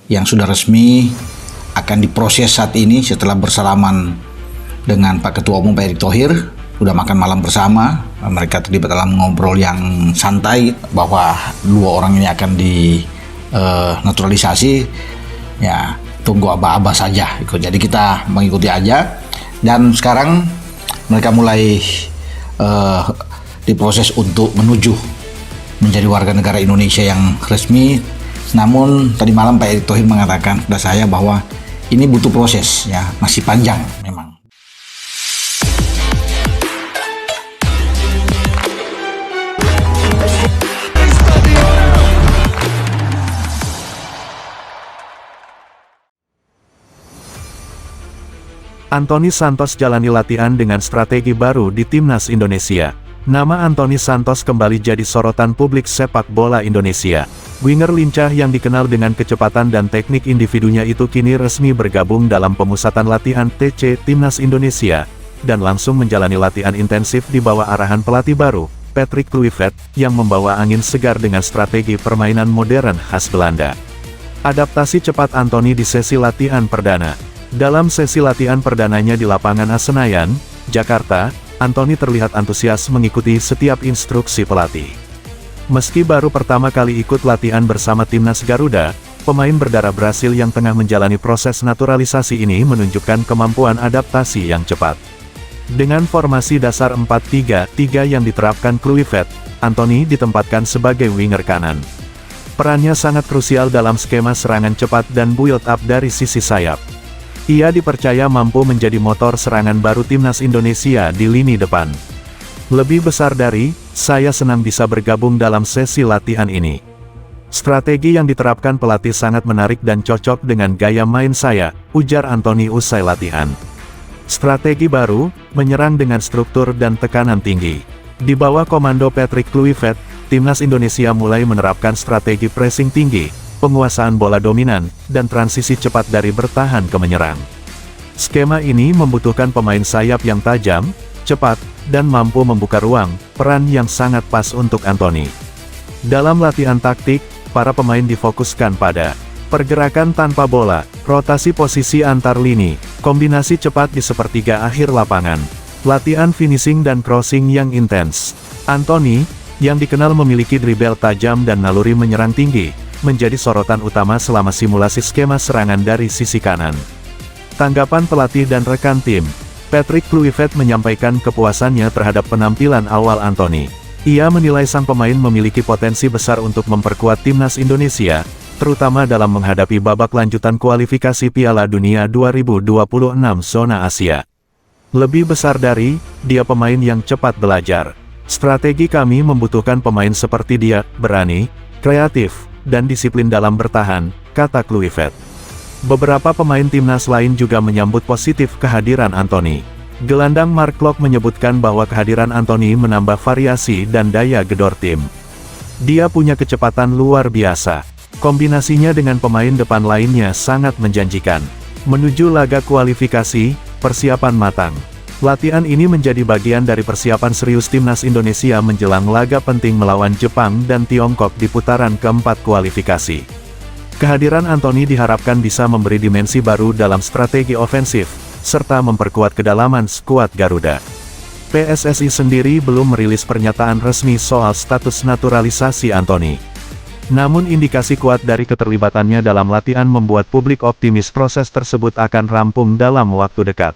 yang sudah resmi akan diproses saat ini setelah bersalaman dengan Pak Ketua Umum Pak Erick Thohir. Sudah makan malam bersama, mereka terlibat dalam ngobrol yang santai bahwa dua orang ini akan naturalisasi. Ya, tunggu aba-aba saja. Jadi kita mengikuti aja. Dan sekarang mereka mulai diproses untuk menuju menjadi warga negara Indonesia yang resmi. Namun tadi malam Pak Erick Thohir mengatakan kepada saya bahwa ini butuh proses, ya, masih panjang memang. Anthony Santos jalani latihan dengan strategi baru di Timnas Indonesia. Nama Anthony Santos kembali jadi sorotan publik sepak bola Indonesia. Winger lincah yang dikenal dengan kecepatan dan teknik individunya itu kini resmi bergabung dalam pemusatan latihan TC Timnas Indonesia, dan langsung menjalani latihan intensif di bawah arahan pelatih baru, Patrick Kluivert, yang membawa angin segar dengan strategi permainan modern khas Belanda. Adaptasi cepat Anthony di sesi latihan perdana. Dalam sesi latihan perdananya di lapangan Senayan, Jakarta, Anthony terlihat antusias mengikuti setiap instruksi pelatih. Meski baru pertama kali ikut latihan bersama Timnas Garuda, pemain berdarah Brasil yang tengah menjalani proses naturalisasi ini menunjukkan kemampuan adaptasi yang cepat. Dengan formasi dasar 4-3-3 yang diterapkan Kluivert, Anthony ditempatkan sebagai winger kanan. Perannya sangat krusial dalam skema serangan cepat dan build up dari sisi sayap. Ia dipercaya mampu menjadi motor serangan baru Timnas Indonesia di lini depan. Lebih besar dari, saya senang bisa bergabung dalam sesi latihan ini. Strategi yang diterapkan pelatih sangat menarik dan cocok dengan gaya main saya, ujar Anthony usai latihan. Strategi baru, menyerang dengan struktur dan tekanan tinggi. Di bawah komando Patrick Kluivert, Timnas Indonesia mulai menerapkan strategi pressing tinggi, penguasaan bola dominan, dan transisi cepat dari bertahan ke menyerang. Skema ini membutuhkan pemain sayap yang tajam, cepat, dan mampu membuka ruang, peran yang sangat pas untuk Anthony. Dalam latihan taktik, para pemain difokuskan pada pergerakan tanpa bola, rotasi posisi antar lini, kombinasi cepat di sepertiga akhir lapangan, latihan finishing dan crossing yang intens. Anthony, yang dikenal memiliki dribble tajam dan naluri menyerang tinggi, menjadi sorotan utama selama simulasi skema serangan dari sisi kanan. Tanggapan pelatih dan rekan tim, Patrick Kluivert menyampaikan kepuasannya terhadap penampilan awal Anthony. Ia menilai sang pemain memiliki potensi besar untuk memperkuat Timnas Indonesia, terutama dalam menghadapi babak lanjutan kualifikasi Piala Dunia 2026 zona Asia. Lebih besar dari, dia pemain yang cepat belajar. Strategi kami membutuhkan pemain seperti dia, berani, kreatif, dan disiplin dalam bertahan, kata Kluivert. Beberapa pemain timnas lain juga menyambut positif kehadiran Anthony. Gelandang Mark Klok menyebutkan bahwa kehadiran Anthony menambah variasi dan daya gedor tim. Dia punya kecepatan luar biasa. Kombinasinya dengan pemain depan lainnya sangat menjanjikan. Menuju laga kualifikasi, persiapan matang. Latihan ini menjadi bagian dari persiapan serius Timnas Indonesia menjelang laga penting melawan Jepang dan Tiongkok di putaran keempat kualifikasi. Kehadiran Anthony diharapkan bisa memberi dimensi baru dalam strategi ofensif, serta memperkuat kedalaman skuad Garuda. PSSI sendiri belum merilis pernyataan resmi soal status naturalisasi Anthony. Namun indikasi kuat dari keterlibatannya dalam latihan membuat publik optimis proses tersebut akan rampung dalam waktu dekat.